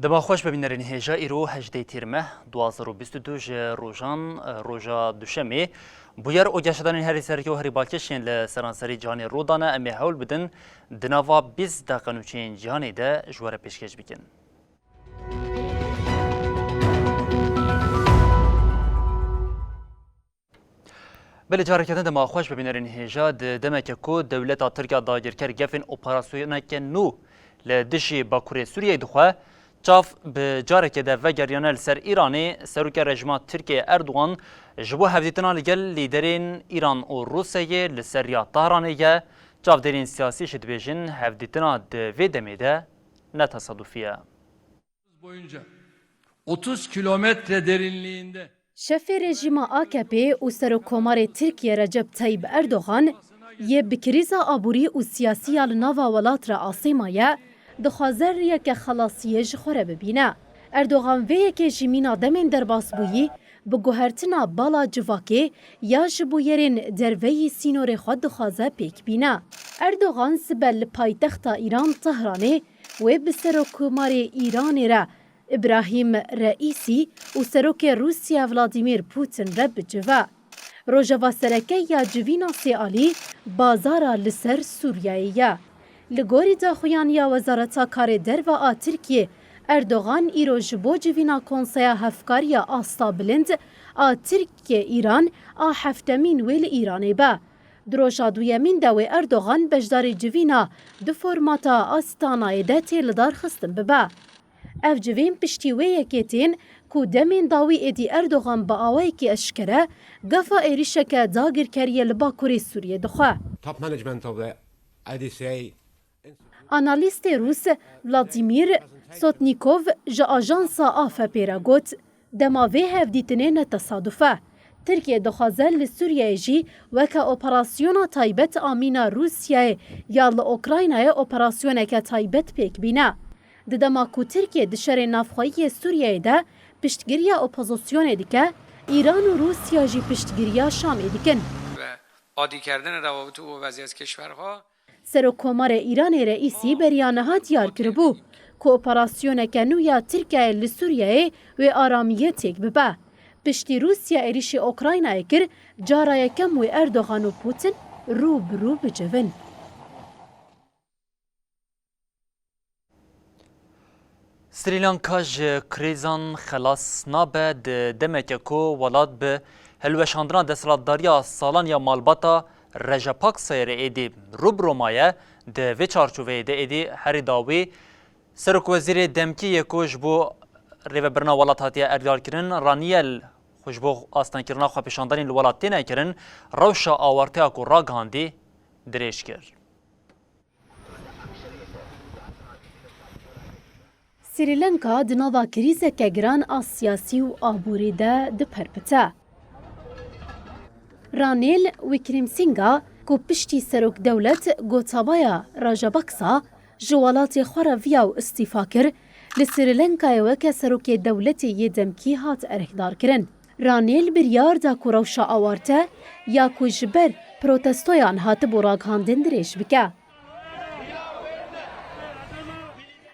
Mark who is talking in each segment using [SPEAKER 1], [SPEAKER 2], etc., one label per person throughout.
[SPEAKER 1] دما خوش ببینرین هجا ایرو هجده تیرمه 2022 روزان روزا دوشمه بویر او گشتن هری سرکی و هری بالکشین لسرانسری جهانی رودانه امی حول بدن دناوا 20 دقیقه جهانی ده جوار پیشکش بکن. بله جارکتن دما خوش ببینرین هجا دمک کو دولت ترکیه داگیرکر گفن اپراسیونک نو لدشی باکوری سوریه دخواه چاف به جارک ده و گریانه لسر ایرانی سروک رژیم ترکیه اردوغان جبو هفدیتنا لگل لیدرین ایران و روسیه لسر یا طهرانیه چاف درین سیاسی شدبیجن هفدیتنا ده وی دمیده نتصادفیه.
[SPEAKER 2] Boyunca 30 kilometre derinliğinde
[SPEAKER 3] شef rejima AKP û Serokkomarê Tirkiye Recep Tayyip Erdogan yê bi krîza aborî û siyasî li nava welat re Asêmaye dixwaze rêyeke xelasiyê ji xwe re bibîne. Erdogan vê yekê ji mîna demên derbasbûyî bi guhertina bala civakê ya ji bo yerên derveyî sînorê xwe dixwaze pêk bîne. Erdogan sibe li paytexta Îran Tehranê wê bi Serokkomarê Îranê re İbrahim Reîsî û serokê Rûsya Vladimir Putin re bicive. Rojava sereke ya civîna sê alî bazara li ser Sûriyeyê ye. Li gorî daxuyaniya Wezareta Karê Derve a Tirkiye, Erdogan îro ji bo civîna Konseya Hevkariya Asta Bilind a Tirkiye-Îran a heftemîn wê li Îranê be. Di roja duyemîn de wê Erdogan beşdarê civîna di formata Astanayê de tê li dar xistin bibe. Ev civên piştî wê yekê tên ku demên dawî êdî Erdogan bi awayekî eşkere gefa êrişeke dagirkeriye li Bakurê Sûriyê dixwe.
[SPEAKER 4] Top management of the IDCA.
[SPEAKER 3] Analîstê Rûs Vladimir Sotnikov ji ajansa AFP re got dema vê hevdîtinê ne tesadüf e. Tirkiye dixwaze li Sûriyeyê jî weke operasyona taybet a mîna Rûsyayê ya li Okraynayê operasyoneke taybet pêk bîne. Di dema ku Tirkiye di şerê navxweyiyê Sûriyeyê de piştgiriya opozisyonê dike, İran û Rûsya jî piştgiriya Şamê dikin.
[SPEAKER 5] عادی کردن روابط و وضعیت از کشورها
[SPEAKER 3] Serokkomarê Îranê Reîsî beriya niha diyar kiribû ku operasyoneke nû ya Tirkiyeyê li Sûriyeyê wê aramiyê têk bibe. Piştî Rûsya êrişî Okraynayê kir, cara yekem wê Erdogan û Putin rû bi rû bicivin.
[SPEAKER 1] سریلانکا ji krîzan xelas nabe di demeke ku welat bi helweşandina desthilatdariya salan ya malbata Rejapaksayê re êdî rûbirûmaye di vê çarçoveyê de êdî herî dawî Serokwezîrê Demkiyê ku ji bo rêvebirina welat hatiye erdiyarkirin raniyel xwe ji bo astankirina xwepêşandanên li welat têne kirin rewşa awarteya ku ragihandî dirêj kir.
[SPEAKER 3] Sri Lanka di nava krîzeke giran a siyasî û aborî de diperpite. Ranil Wickremesinghe ku piştî serokdewlet Gotabaya Rajapaksa ji welatê xwe re viya û îstîfa kir, li Sri Lankayê weke serokê dewletê yê demkî hat erkdarkirin. Ranil biryar da ku rewşa awarte ya ku ji ber protestoyan hatibû ragihandin dirêj bike.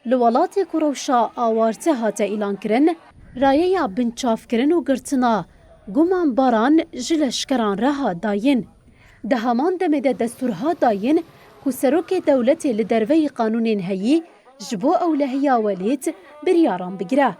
[SPEAKER 3] Li welatê ku rewşa awarte hate îlankirin, rayeya binçavkirin û girtina guman baran ji leşkeran re hat dayîn. Di heman demê de destûr hat dayîn ku serokê dewletê li derveyî qanûnên heyî ji bo ewlehiya welêt biryaran bigire.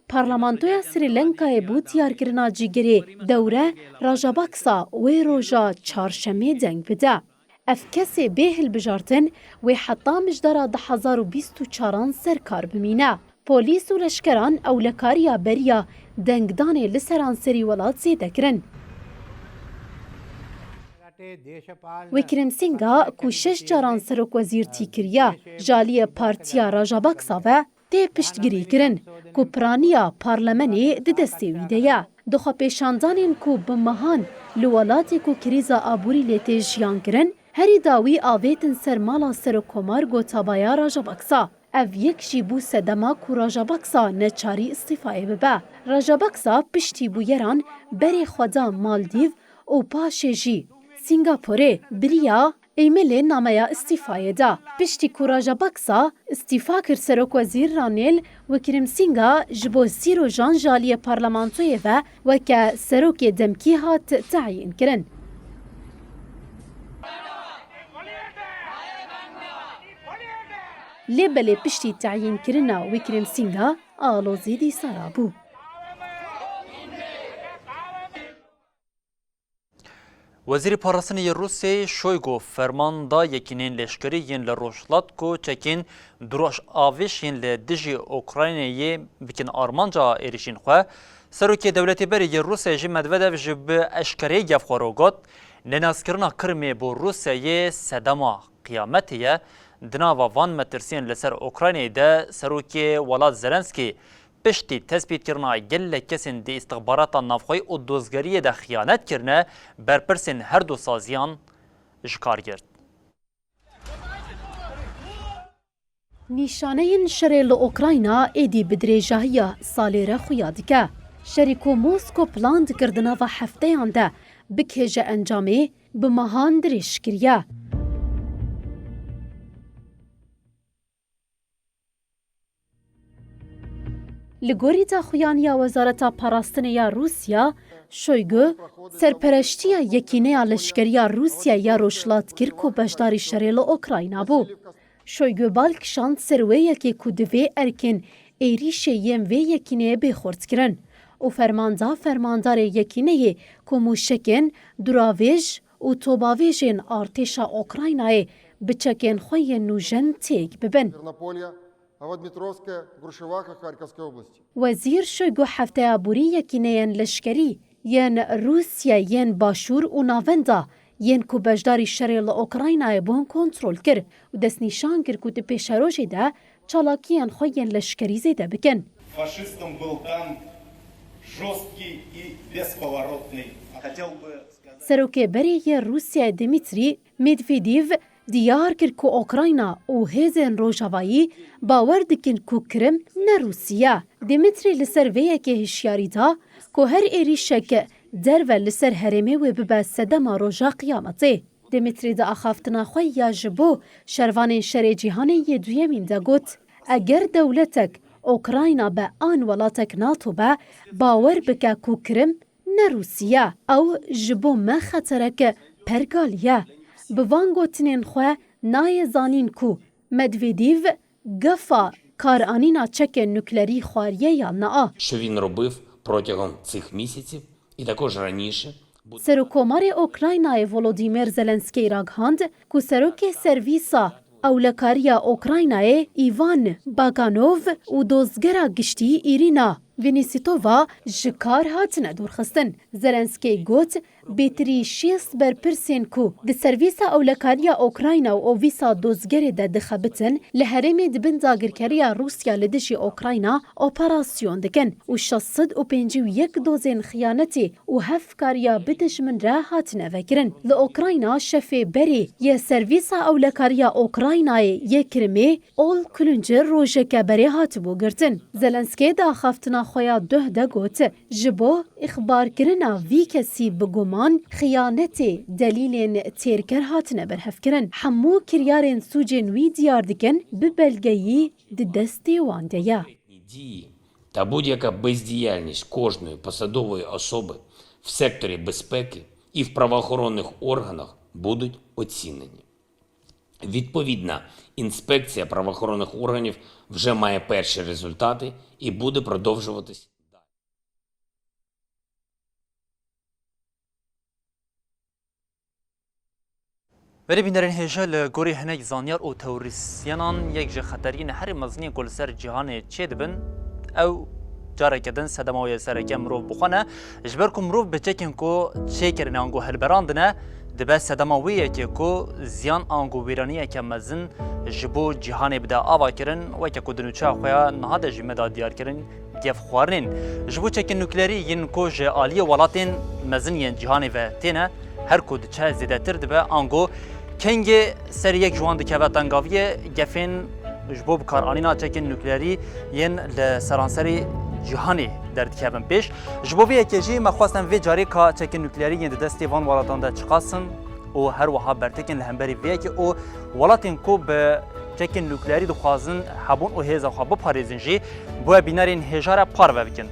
[SPEAKER 3] Parlamentoya Sri Lankayê bû diyarkirina cîgerê dewre Rajapaksa wê roja çarşemê deng bide. Ev kesê bê hilbijartin wê heta mijdara 2024 serkar bimîne. Polîs û leşkeran ewlekariya beriya dengdanê li seranserî welat zêde kirin. Wickremesinghe ku 6 caran serokwezîrtî kiriye, jaliyê Partiya Rajapaksa ve tê piştgirî kirin ku piraniya parlemenê di destê wî de ye. Di xwepêşandanên ku bi mehan li welatê ku krîza aborî lê tê jiyan kirin, herî dawî avêtin ser mala Serokkomar Gotabaya Rajapaksa. Ev yek jî bû sedema ku Rajapaksa neçarî îstîfayê bibe. Rajapaksa piştî bûyeran berê xwe da Maldîv û paşê jî Singapurê biriya ایمیل نامه استیفای دا. پشتی کوراجا بکسا استیفا کر سروک وزیر رانیل و کرمسینگا جبو سیرو جان جالی پارلمانتوی و که سروک دمکی هات تعیین کرن. لبلی پشتی تعیین کرنا و کرمسینگا آلوزی دی سرابو.
[SPEAKER 1] وزیر پاراستنی روسیه شویگو فرمان دا یکینین لشکری ین لروشلات کو چکین دروش آویش ین لدجی اوکراینیه بکن آرمانجا ایریشین خواه سروکی دولتی بری روسیه جی مدوده جب اشکری گفخوروگات نناسکرنا کرمی بو روسیه سدما قیامتیه دناوا وان مترسین لسر اوکراینی ده سروکی ولاد زلنسکی پشتی تثبیت کرنا گل کسین دی استخبارات نافخوی و دوزگری ده خیانت کرنه برپرسین هر دو سازیان جکار گرد.
[SPEAKER 3] نیشانه شریل اوکراینا ایدی بدریجاهی سالی را خویادکه. شریکو موسکو پلاند کردنا و هفته آنده بکهجه انجامی بمهان دریش کریه. لگوری داخویانیا وزارت پاراستنیا روسیا شویگو سرپرشتیا یکینه لشکریا روسیا یا روشلات کرد و بشداری شریل اوکراینا بو. شویگو بالکشان سروه یکی کودوی ارکن ایریشه یم و یکینه بخورد کرن. و فرماندار یکینه کموشکن دراویج و توباویجین ارتشا اوکراینای بچکن خوی نوجن تیگ ببن. وزیر شویگو هفته ابوری یکینه لشکری ین روسیا ین باشور و ناوندا ین کو بجداری شریل اوکراینای بون کنترل کرد و دست نشان کرد که پیشروجی ده چالاکیان خوی ین لشکری زیده بکن.
[SPEAKER 6] Фашистом был там жесткий и бесповоротный.
[SPEAKER 3] سروک بری روسیا دیمیتری مدویدیو دیار کرد که اوکراینا و هزین روژاوایی باور دکن که کرم نه روسیا. دیمیتری لسر ویه که هشیاری دا که هر ایریشه که در و لسر هرمه و ببه سدما روژا قیامته. دیمیتری دا اخافتنا خوی یا جبو شروان شر جیهانی دویمین دا گوت اگر دولتک اوکراینا به آن ولاتک ناتو به باور بکه که کرم نه روسیا او جبو ما خطرک پرگالیه. بوان گوتنین خواه نای زانین کو مدویدیو گفا کارانینا چک نوکلері خواریه یا نا.
[SPEAKER 7] Що він робив протягом цих місяців і також раніше.
[SPEAKER 3] سروکومار اوکراینای ولودیمیر زلنسکی راگهاند که سروک سرویسا اولکاریا اوکراینای ایوان باگانوف و دوزگرا گشتی ایرینا وینیسیتووا جکار هاتنه دورخستن. زلنسکی گوت بیتری شیست برپرسین کو د سرویسا اولکاریا اوکراینا و ویسا دوزگری ده دخبتن لحرمی دبن داگرکاریا روسیا لدشی اوکراینا اپراسیون دکن و 651 دوزین خیانتی و هفکاریا بدشمن را هاتنه وکرن. لأوکراینا شفی بری یه سرویسا اولکاریا اوکراینای یه کرمی اول کلنجر روژه بری هات بو گرتن. زلنسکی دا خافتنا خویا ده ده گوت جبو اخبار کرنا وی کسی بگومان خیانتی دلیلین تیرکر هاتنه برهف کرن. همو کریارین سوجین وی دیار دکن ببلگیی دستی وانده یا.
[SPEAKER 7] Дії та будь-яка бездіяльність кожної посадової особи в секторі безпеки і в правоохоронних органах будуть оцінені. Відповідна інспекція правоохоронних органів вже має перші результати і буде продовжуватись.
[SPEAKER 1] ولی بینرین هجال گوری هنگ زانیار و توریسیانان یک جه خطرین هر مزنی کل سر جهان چه دبن او جاره کدن سدماوی سرکه مروف بخونه جبر که مروف بچکن که چه کرن آنگو هلبراندنه دبه سدماویه که زیان آنگو ویرانیه که مزن جبو جهان بده آوا کرن و که کدنوچه خویا نهاده جمعه دیار کرن گف خوارنین جبو چکن نوکلری ین که جه آلی ولاتین مزن ین جهانی و تینه هر کد چه زیده تر دبه آنگو کنگ سر یک جوان دکوه تنگاویه گفین جبو بکار آنینا چکن نوکلری ین لسرانسری جهانی در دکوه پیش جبو وی اکیجی مخواستم وی جاری که چکن نوکلری ین دستی وان والاتان ده چقاسن و هر وها برتکن لهمبری وی که او ولاتین کو به چکن نوکلیری دخوازن حبون و هیزا خواه بپارێزن جی بۆ بینەرین هێژارە پارڤە بکن.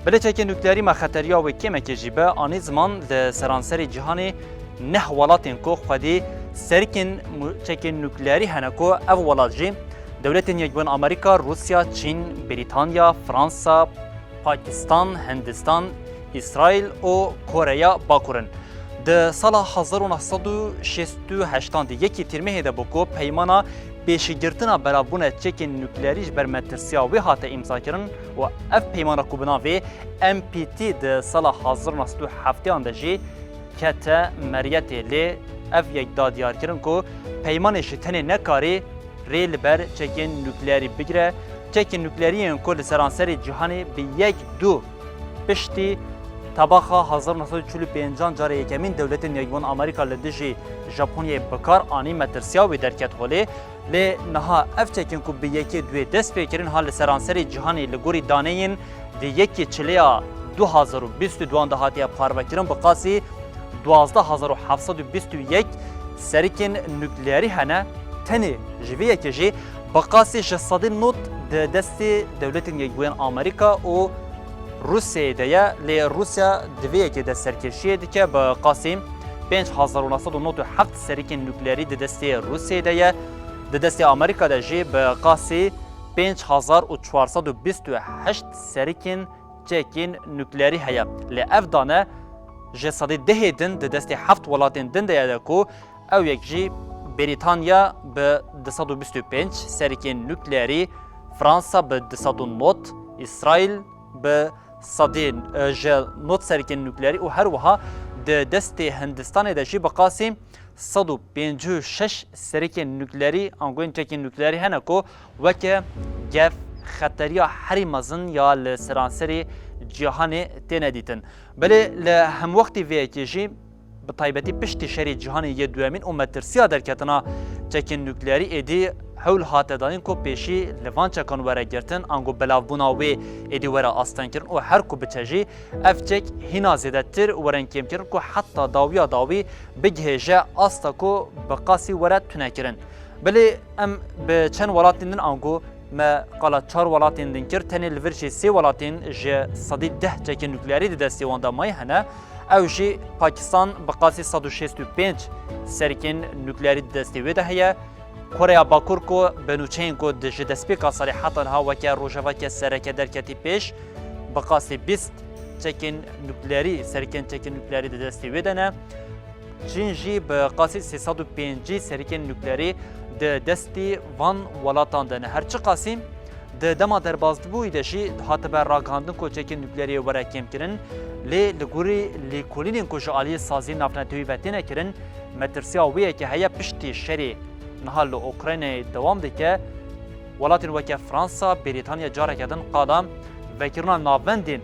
[SPEAKER 1] بلێ چەکێ نوکلیری مە خەتەریا وێ کێمێکێ جی بە ئانی زمان لە سەرانسەری جیهانê neh welatên ku xwedî serkên çekên nukleerî hene ku ev welat jî dewletên Yekbûn Amerîka, Rusya, Çîn, Brîtanya, Fransa, Pakistan, Hindistan, İsrail û Koreya Bakurin. Di sala 1968 de yekî tîrmehê de bû ku peymana pêşîgirtina belavbûna çekên nukleerî ji ber metirsiya wê hate îmzakirin û ev peymana ku bi navê NPT di sala 1970 de jî kete meriyetê lê ev yek dadiyarkirin ku peymanê ji tenê nekarî rê li ber çekên nukleerî bigire. Çekên nukleeriyên ku li seranserê cîhanê bi yek du piştî tabaxa 1945 carê yekemîn dewletên Yekbûn Amerîka li dijî Japonyayê bikar anî metirsiya wê derket holê. Lê niha ev çekên ku bi yekê duê dest pê kirin ha li seranserê cîhanê li gorî daneyên di yekê çilêya 2022 de hatiye parvekirin bi qasî 12721 serikên nukleerî hene tenê ji vê yekê jî bi qasî ji sedî not di destê dewletên Yekbûn Amerîka û Rusyayê de ye. Lê Rusya di vê yekê de serkêşiyê dike bi qasî 5997 serikên nukleerî di destê Rusyayê de ye. Di destê Amerîka de jî bi qasî 5428 serikên çekên nukleerî heye. Lê ev dane ji sedî dehê din di destê heft welatên din de ye de ku ew yek jî Brîtanya bi 225 serikên nukleerî, Fransa bi 290, İsrail bi sedî ji not serikên nukleerî û her wiha di destê Hindistanê de jî bi qasî 156 serikên nukleerî angûyên çekên nukleerî hene ku weke gev xeteriya herî mezin ya li seranserê cîhanê têne dîtin. Belê li hemwextî vê yekê jî bi taybetî piştî şerê cîhanê yê duyemîn û metirsiya derketina çekên nukleerî êdî hewl hate danîn ku pêşî li van çekan were girtin ango belavbûna wê êdî were astenkirin û her ku biçe jî ev çek hîna zêdetir weren kêmkirin ku heta dawiya dawî bigihêje asta ku bi qasî were tunekirin. Belê em bi çend welatên din ango me qala çar welatên din kir tenê li vir jî sê welatên ji sedî deh çekên nukleerî di destê wan de mayî hene. Ew jî Pakistan bi qasî 165 serikên nukleerî di destê wê de heye. Koreya Bakur ku bi nûçeyên ku di ji destpêka salîhatan ha weke rojeveke sereke derketî pêş bi qasî 20 çekên nukleerî serikên çekên nukleerî di destê wê de ne. Çîn jî bi qasî 305 serikên nukleerî di destê van welatan de ne. Her çi qasî di dema derbasbûyî de jî hatibe ragihandin ku çekên nukleerî were kêmkirin. Lê li gorî lêkolînên ku ji aliyê sazî navnetewî ve têne kirin metirsiya wê yekê heye piştî şerê niha li Ukraynayê dewam dike. Welatên weke Fransa, Brîtanya careke din qada vekirina navendên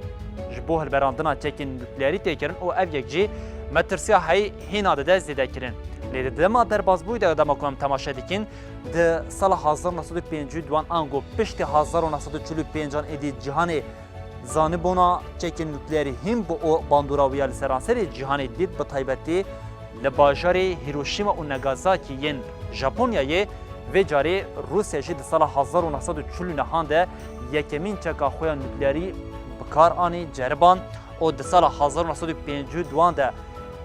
[SPEAKER 1] ji bo hilberandina çekên nukleerî tê kirin û ev yek jî metirsiya heyî hîna dide zêde kirin. Lê di dema derbasbûyî de dema ku em temaşe dikin di sala 1952 ango piştî 1945 êdî cîhanê zanîbûna çekên nukleerî hîn bu o bandora wiya li seranserê cîhanê dît bi taybetî li bajarê Hiroşîma û Nagasaki yên Japonyayê vê carê Rusya jî di sala 1949 de yekemîn çeka xwe ya nukleerî bi kar anî ceriban û di sala 1952 de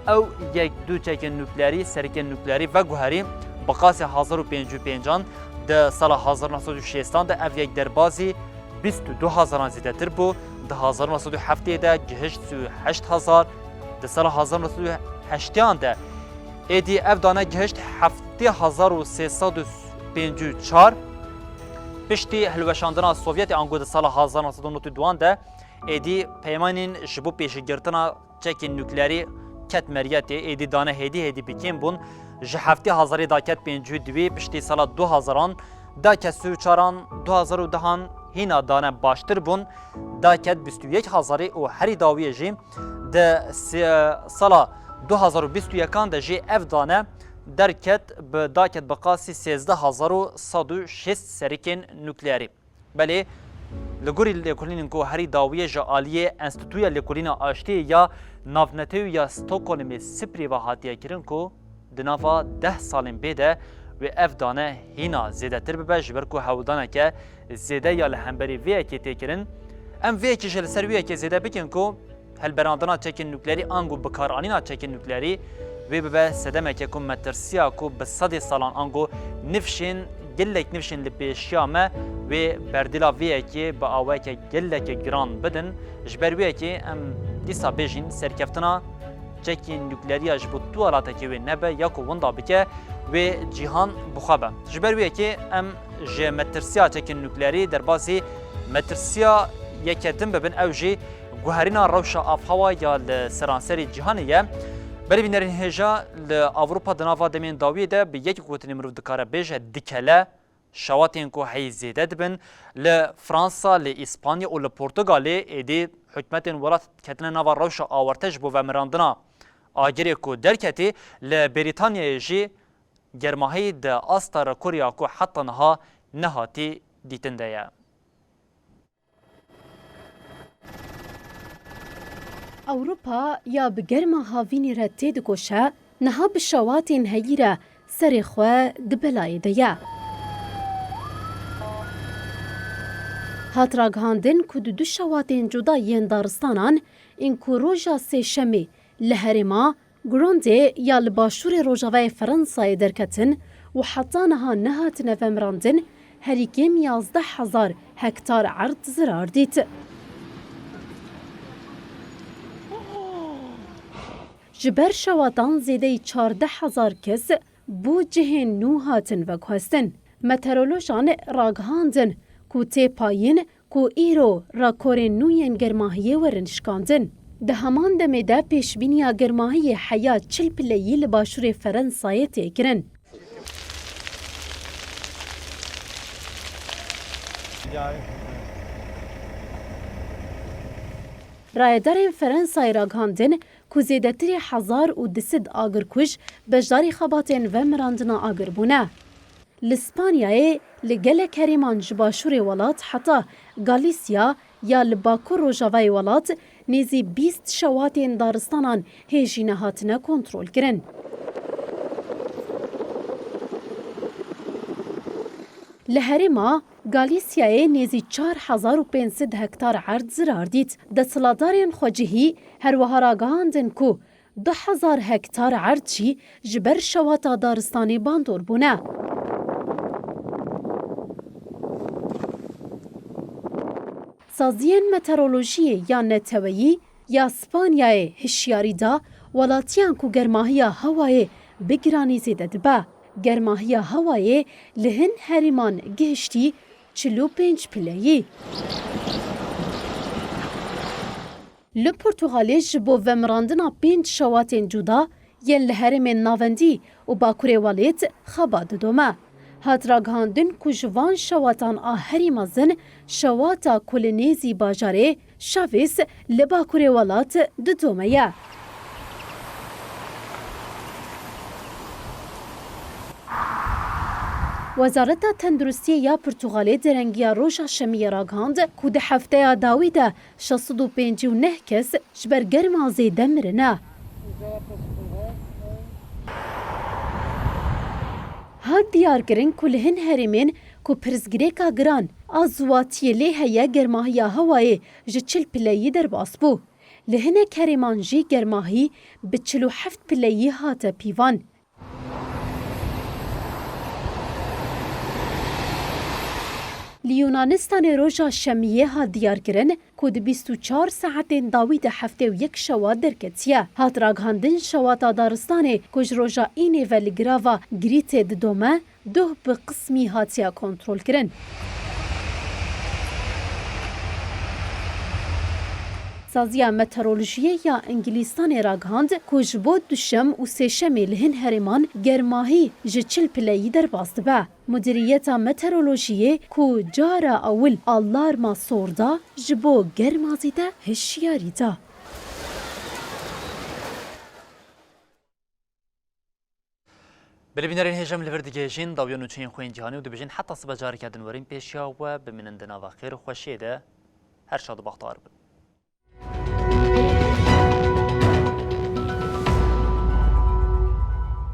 [SPEAKER 1] ew yek du çekên nukleerî serikên nukleerî veguherî bi qasî 1955 di sala 1960 de ev yek derbazî 22,000 zêdetir bû. Di 1970 de gihişt 8000 di sala 1980 de êdî ev dane gihişt 7354 piştî hilweşandina Sovyetê ango di sala 1992 de êdî peymanên ji bo pêşîgirtina çekên nukleerî ket meriyetê êdî dane hêdî bikêm bûn ji 7000 da ket 52 piştî sala 2000 da ket 4 2010 hîna dane baştir bûn da ket 21000 û herî dawiyê jî di sala 2021 de jî ev dane derket bi daket bi qasî 13106 serikên nukleerî. Belê li gorî lêkolînên ku herî dawiyê ji aliyê Enstitûya Lêkolîna Aştiyê ya navnetewî ya Stockholmê Siprî ve hatiye kirin ku دنافا 10 سالên bêde wê ev dane hîna zêdetir bibe ji ber ku hewldaneke zêde ya li hemberî vê yekê têkirin em vê yekê ji li ser wê yekê zêde bikin ku helberandina çekên nuklerî ango bikaranîna çekên nuklerî wê bibe sedemeke ku metirsiya ku bi sedê salan ango nifşên gelek nifşên li pêşiya me wê berdila vê yekê bi awayeke geleke giran bidin ji ber wê yekê em dîsa bêjin serkeftina çekên nuklerîya ji bo tuwalatekê wê nebe ya ku winda bike wê cîhan bixwe be. Ji ber wê yekê em ji metirsiya çekên nuklerî derbasî metirsiya yeketin bibin ew jî guherîna rewşa avhewa ya li seranserê cîhanê ye. Berîvînerên hêja li Awropa di nava demên dawiyê de bi yekê gotinê mirov dikare bêje dikele şewatên ku heyî zêde dibin li Fransa, li İspanya û li Portugalê êdî hikûmetên welat ketine nava rewşa awarte ji bo vemirandina agirê ku derketî li Brîtanyayê jî germahî di asta rekorya ku heta niha nehatî dîtin de ye.
[SPEAKER 3] Awropa ya bi germa havînê re tê dikoşe, niha bi şewatên heyî re serê xwe di belayê de ye. Hat ragihandin ku di du şewatên cuda yên daristanan ên ku roja sêşemê li herêma Grandê ya li başûrê Rojavayê Fransayê derketin û heta niha nehatine vemirandin herî kêm 11,000 hektar erd zirar dît. Ji ber şewatan zêdeyî 14,000 kes bû cihên nû hatin veguhestin. Meteorolojan ragihandin ku têpayîn ku îro rakorên nû yên germahiyê werin şikandin. Di heman demê de pêşbîniya germahiyê heya 40 pileyî li başûrê Fransayê tê kirin. Rayedarên Fransayê ragihandin ku zêdetirî 1200 agirkuj beşdarî xebatên vemirandina agir bûne. Li Spanyayê li gelek herêman ji başûrê welat heta Galîsya ya li bakur Rojavayê welat nêzî 20 şewatên daristanan hêjî nehatine kontrol kirin. Li herêma Galîsyayê nêzî 4500 hektar erd zirar dît. Desthilatdarên xwecihî her wiha ragihandin ku 2000 hektar erd jî ji ber şewata daristanê bandor bûne. Saziyên meteorolojiyê ya neteweyî ya Spanyayê hişyarî da welatiyan ku germahiya hewayê bi giranî zêde dibe. Germahiya hewayê li hin herêman gihiştî 45 pileyî. Li Portugalê ji bo vemirandina 5 şewatên cuda yên li herêmên navendî û bakurê welêt xeba didome. Hat ragihandin ku ji van şewatan a herî mezin şewata ku li nêzî bajarê Şavês li bakurê welat didome ye. Wezareta Tenduristiyê ya Portugalê derengiya roja şemiyê ragihand ku di hefteya dawî de 659 kes ji ber germa zêde mirine. Hat diyarkirin ku li hin herêmên ku pirsgirêka giran a ziwatiyê lê heye germahiya hewayê ji 40 pileyî derbas bû. Li hinek herêman jî germahî bi 47 pileyî hate pîvan. Li Yunanistanê roja şemiyê hat diyarkirin ku di 24 saetên dawî de heftê û yek şewat derketiye. Hat ragihandin şewata daristanê ku ji roja înê ve li girava Grîtê didome duh bi qismî hatiye kontrol kirin. Saziya Meteorolojiyê ya Ingîlîstanê ragihand ku ji bo duşem û sêşemê li hin herêman germahî ji 40 pileyî derbas dibe. Mudiriyeta Meteorolojiyê ku cara ewil alarma sor da ji bo germazî de hişyarî da.
[SPEAKER 1] Belîbînerên hêjem li vir digihêjin dawiyan û çiyên xwe yên cîhanî û dibêjin heta sibe carekê din werîn pêşiya we bimînin di nava xêr û xweşiyê de her şad û baxtewar bin.